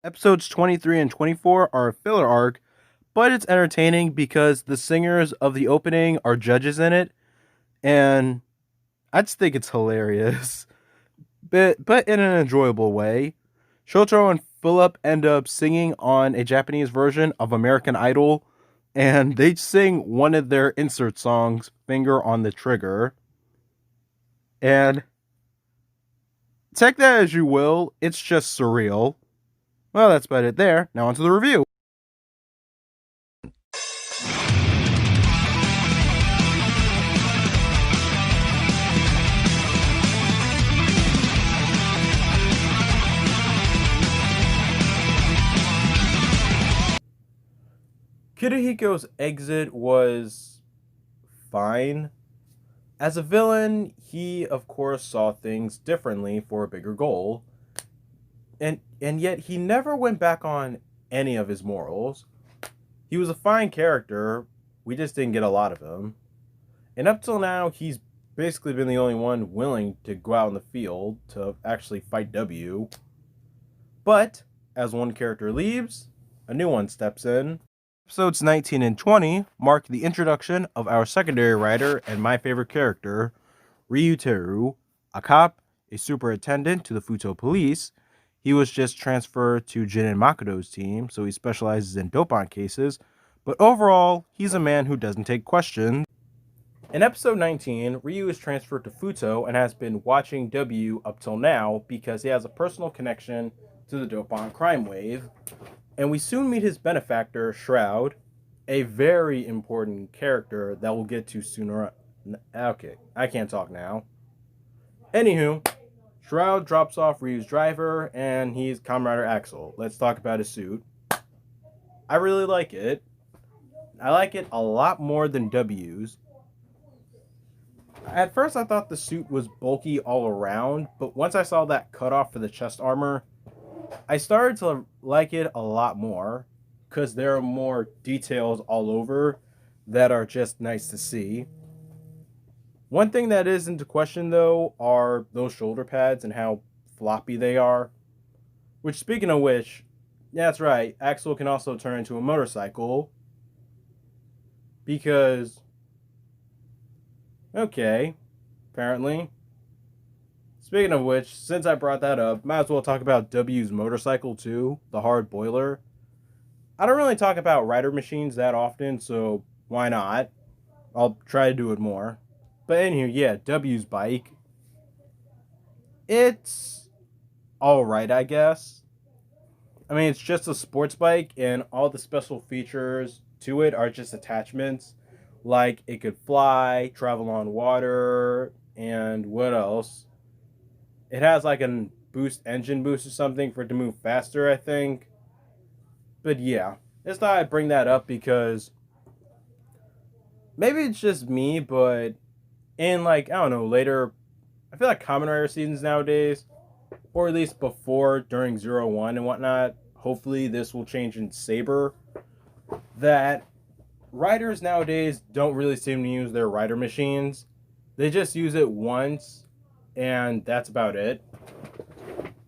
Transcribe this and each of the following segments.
Episodes 23 and 24 are a filler arc, but it's entertaining because the singers of the opening are judges in it, and I just think it's hilarious, but in an enjoyable way. Shotaro and Philip end up singing on a Japanese version of American Idol, and they sing one of their insert songs, Finger on the Trigger. And take that as you will, it's just surreal. Well, that's about it there. Now onto the review. Kirihiko's exit was fine. As a villain, he of course saw things differently for a bigger goal. And yet he never went back on any of his morals. He was a fine character, we just didn't get a lot of him. And up till now, he's basically been the only one willing to go out in the field to actually fight W. But as one character leaves, a new one steps in. Episodes 19 and 20 mark the introduction of our secondary writer and my favorite character, Ryuteru, a cop, a superintendent to the Futo police. He was just transferred to Jin and Makoto's team, so he specializes in dopant cases, but overall, he's a man who doesn't take questions. In episode 19, Ryu is transferred to Futo and has been watching W up till now because he has a personal connection to the dopant crime wave. And we soon meet his benefactor, Shroud, a very important character that we'll get to sooner. Okay, I can't talk now. Anywho, Shroud drops off Ryu's driver, and he's KamenRider Axel. Let's talk about his suit. I really like it. I like it a lot more than W's. At first, I thought the suit was bulky all around, but once I saw that cutoff for the chest armor, I started to like it a lot more because there are more details all over that are just nice to see. One thing that is into question, though, are those shoulder pads and how floppy they are. Which, speaking of which, yeah, that's right, Axel can also turn into a motorcycle. Because, okay, apparently. Speaking of which, since I brought that up, might as well talk about W's motorcycle too, the hard boiler. I don't really talk about rider machines that often, so why not? I'll try to do it more. But anywho, yeah, W's bike. It's alright, I guess. I mean, it's just a sports bike, and all the special features to it are just attachments. Like, it could fly, travel on water, and what else? It has like a engine boost or something for it to move faster, I think. But yeah, just thought I'd bring that up because maybe it's just me, but in like, I don't know, later, I feel like KamenRider seasons nowadays, or at least before, during 01 and whatnot, hopefully this will change in Saber, that riders nowadays don't really seem to use their rider machines. They just use it once, and that's about it.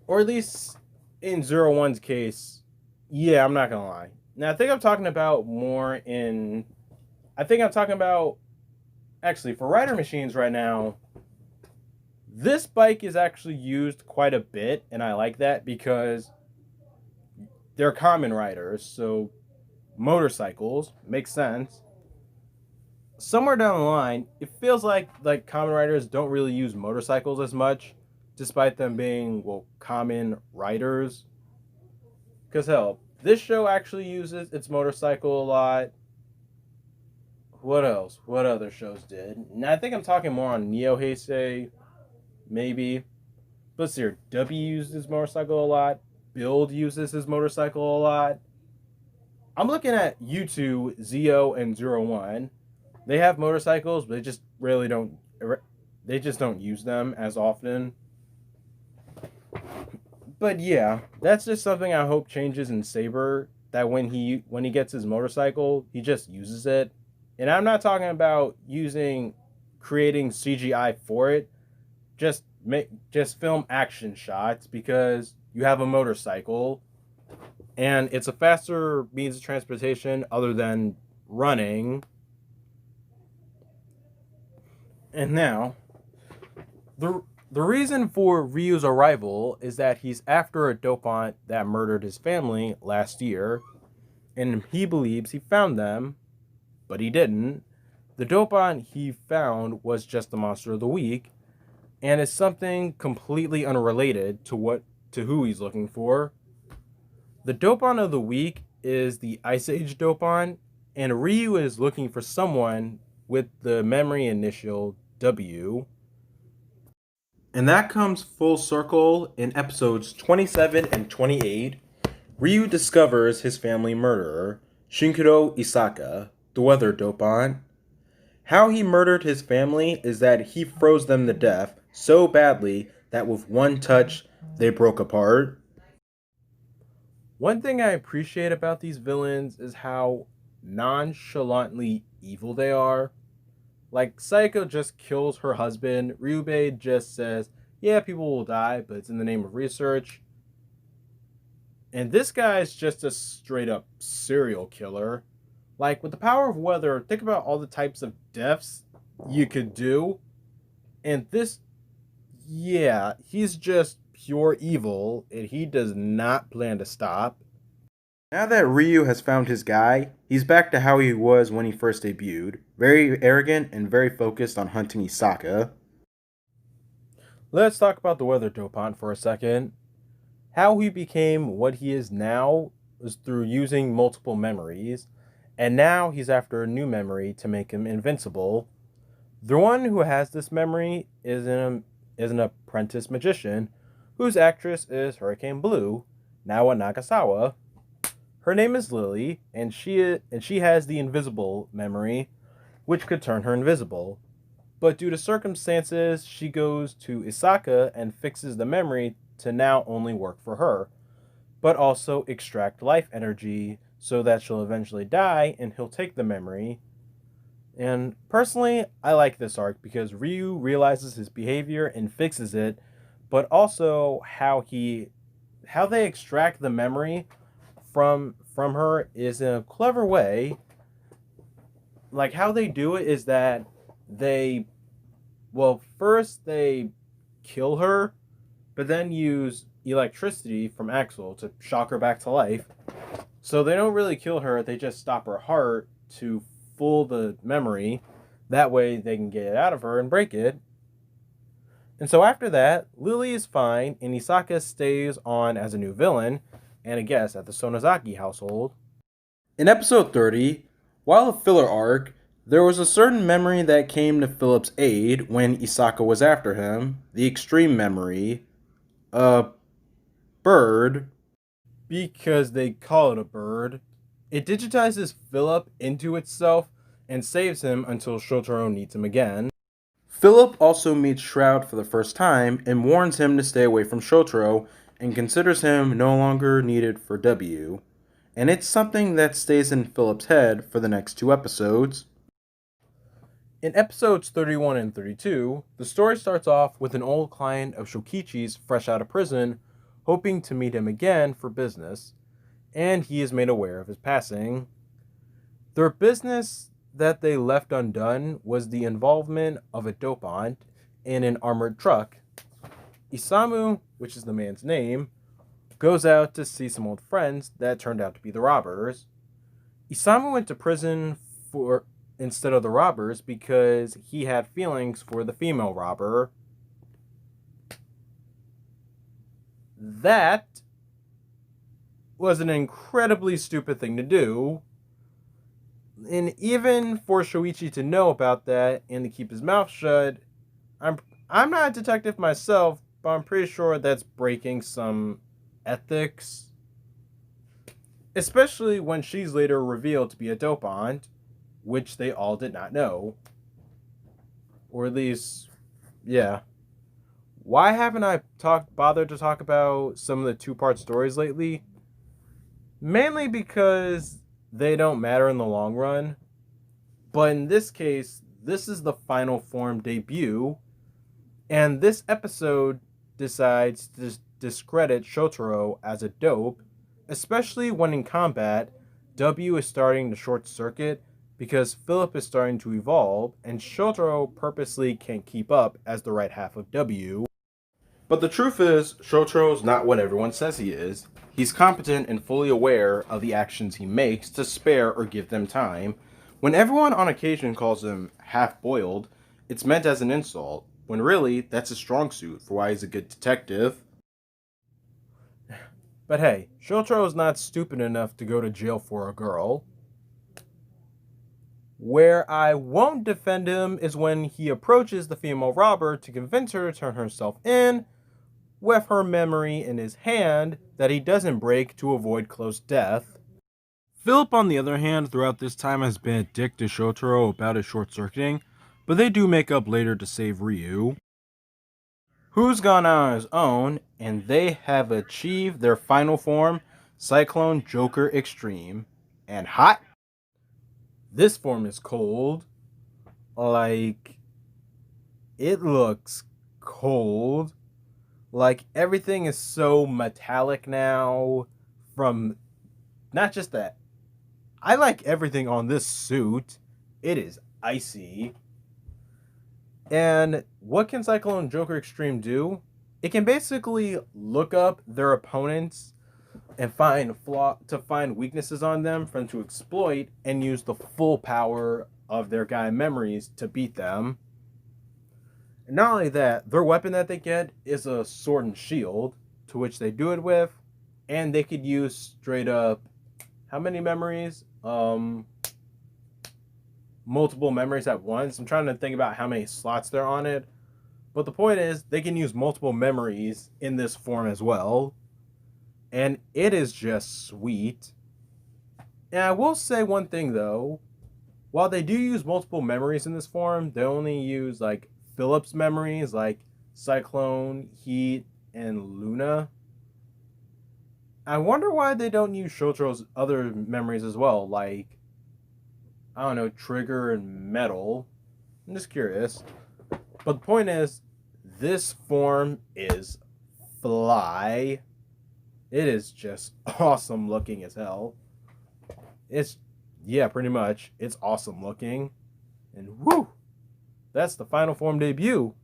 Or at least in 01's case, yeah, I'm not gonna lie. Now, I think I'm talking about more in... I think I'm talking about... Actually, for rider machines right now, this bike is actually used quite a bit, and I like that because they're Kamen riders, so motorcycles makes sense. Somewhere down the line, it feels like Kamen riders don't really use motorcycles as much, despite them being, well, Kamen riders. Because hell, this show actually uses its motorcycle a lot. What else? What other shows did? And I think I'm talking more on Neo Heisei, maybe. But let's see here. W uses his motorcycle a lot. Build uses his motorcycle a lot. I'm looking at U2, Zio, and 01. They have motorcycles, but they just really don't... They just don't use them as often. But yeah, that's just something I hope changes in Saber. That when he gets his motorcycle, he just uses it. And I'm not talking about creating CGI for it. Just film action shots because you have a motorcycle. And it's a faster means of transportation other than running. And now, the reason for Ryu's arrival is that he's after a dopant that murdered his family last year, and he believes he found them, but he didn't. The dopant he found was just the monster of the week, and it's something completely unrelated to who he's looking for. The dopant of the week is the Ice Age dopant, and Ryu is looking for someone with the memory initial W. And that comes full circle in episodes 27 and 28. Ryu discovers his family murderer, Shinkiro Isaka, the weather dopant. How he murdered his family is that he froze them to death so badly that with one touch, they broke apart. One thing I appreciate about these villains is how nonchalantly evil they are. Like, Saeko just kills her husband, Ryubei just says, yeah, people will die, but it's in the name of research. And this guy's just a straight up serial killer. Like, with the power of weather, think about all the types of deaths you could do. And this, yeah, he's just pure evil, and he does not plan to stop. Now that Ryu has found his guy, he's back to how he was when he first debuted. Very arrogant and very focused on hunting Isaka. Let's talk about the weather dopant for a second. How he became what he is now is through using multiple memories, and now he's after a new memory to make him invincible. The one who has this memory is an apprentice magician, whose actress is Hurricane Blue, Nawa Nagasawa. Her name is Lily, and she has the invisible memory, which could turn her invisible. But due to circumstances, she goes to Isaka and fixes the memory to now only work for her, but also extract life energy so that she'll eventually die and he'll take the memory. And personally, I like this arc because Ryu realizes his behavior and fixes it, but also how they extract the memory from her is in a clever way. Like, how they do it is that first they kill her, but then use electricity from Axel to shock her back to life. So they don't really kill her, they just stop her heart to fool the memory. That way they can get it out of her and break it. And so after that, Lily is fine, and Isaka stays on as a new villain and a guest at the Sonozaki household. In episode 30, while a filler arc, there was a certain memory that came to Philip's aid when Isaka was after him, the extreme memory, a bird. Because they call it a bird. It digitizes Philip into itself and saves him until Shotaro needs him again. Philip also meets Shroud for the first time and warns him to stay away from Shotaro and considers him no longer needed for W. And it's something that stays in Philip's head for the next 2 episodes. In episodes 31 and 32, the story starts off with an old client of Shokichi's fresh out of prison, hoping to meet him again for business, and he is made aware of his passing. Their business that they left undone was the involvement of a dopant in an armored truck. Isamu, which is the man's name, goes out to see some old friends that turned out to be the robbers. Isamu went to prison instead of the robbers because he had feelings for the female robber. That was an incredibly stupid thing to do. And even for Shoichi to know about that and to keep his mouth shut, I'm not a detective myself, but I'm pretty sure that's breaking some ethics. Especially when she's later revealed to be a dopant, which they all did not know. Or at least, yeah. Why haven't I bothered to talk about some of the 2-part stories lately? Mainly because they don't matter in the long run. But in this case, this is the final form debut, and this episode decides to discredit Shotaro as a dope especially when in combat, W is starting to short circuit because Philip is starting to evolve and Shotaro purposely can't keep up as the right half of W. But the truth is, Shotaro's not what everyone says he is. He's competent and fully aware of the actions he makes to spare or give them time. When everyone on occasion calls him half-boiled, it's meant as an insult, when really, that's a strong suit for why he's a good detective. But hey, Shotaro's not stupid enough to go to jail for a girl. Where I won't defend him is when he approaches the female robber to convince her to turn herself in, with her memory in his hand that he doesn't break to avoid close death. Philip, on the other hand, throughout this time has been a dick to Shotaro about his short-circuiting, but they do make up later to save Ryu, who's gone out on his own, and they have achieved their final form, Cyclone Joker Extreme. And hot? This form is cold. Like, it looks cold. Like, everything is so metallic now. From not just that, I like everything on this suit. It is icy. And what can Cyclone Joker Extreme do? It can basically look up their opponents and find weaknesses on them for them to exploit and use the full power of their guy memories to beat them. And not only that, their weapon that they get is a sword and shield, to which they do it with, and they could use straight up how many memories? Multiple memories at once. I'm trying to think about how many slots there are on it. But the point is, they can use multiple memories in this form as well. And it is just sweet. And I will say one thing though. While they do use multiple memories in this form, they only use like Philip's memories, like Cyclone, Heat, and Luna. I wonder why they don't use Shotaro's other memories as well, like, I don't know, Trigger and Metal. I'm just curious. But the point is, this form is fly. It is just awesome looking as hell. Yeah, pretty much. It's awesome looking. And whoo! That's the final form debut.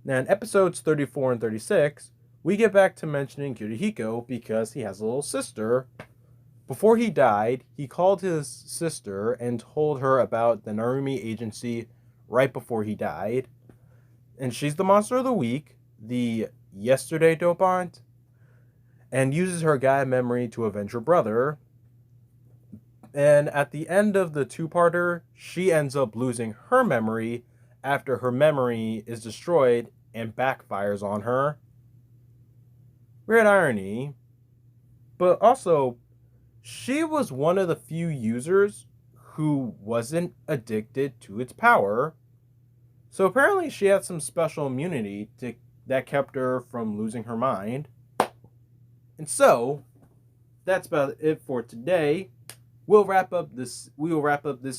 Now, in episodes 34 and 36, we get back to mentioning Kirihiko because he has a little sister. Before he died, he called his sister and told her about the Narumi agency right before he died. And she's the monster of the week, the yesterday dopant, and uses her Gaia memory to avenge her brother. And at the end of the two-parter, she ends up losing her memory after her memory is destroyed and backfires on her. Weird irony. But also, she was one of the few users who wasn't addicted to its power. So apparently she had some special immunity that kept her from losing her mind. And so, that's about it for today. We will wrap up this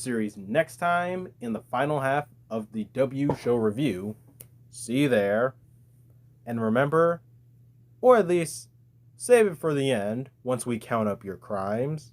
series next time in the final half of the W show review. See you there. And remember, or at least save it for the end once we count up your crimes.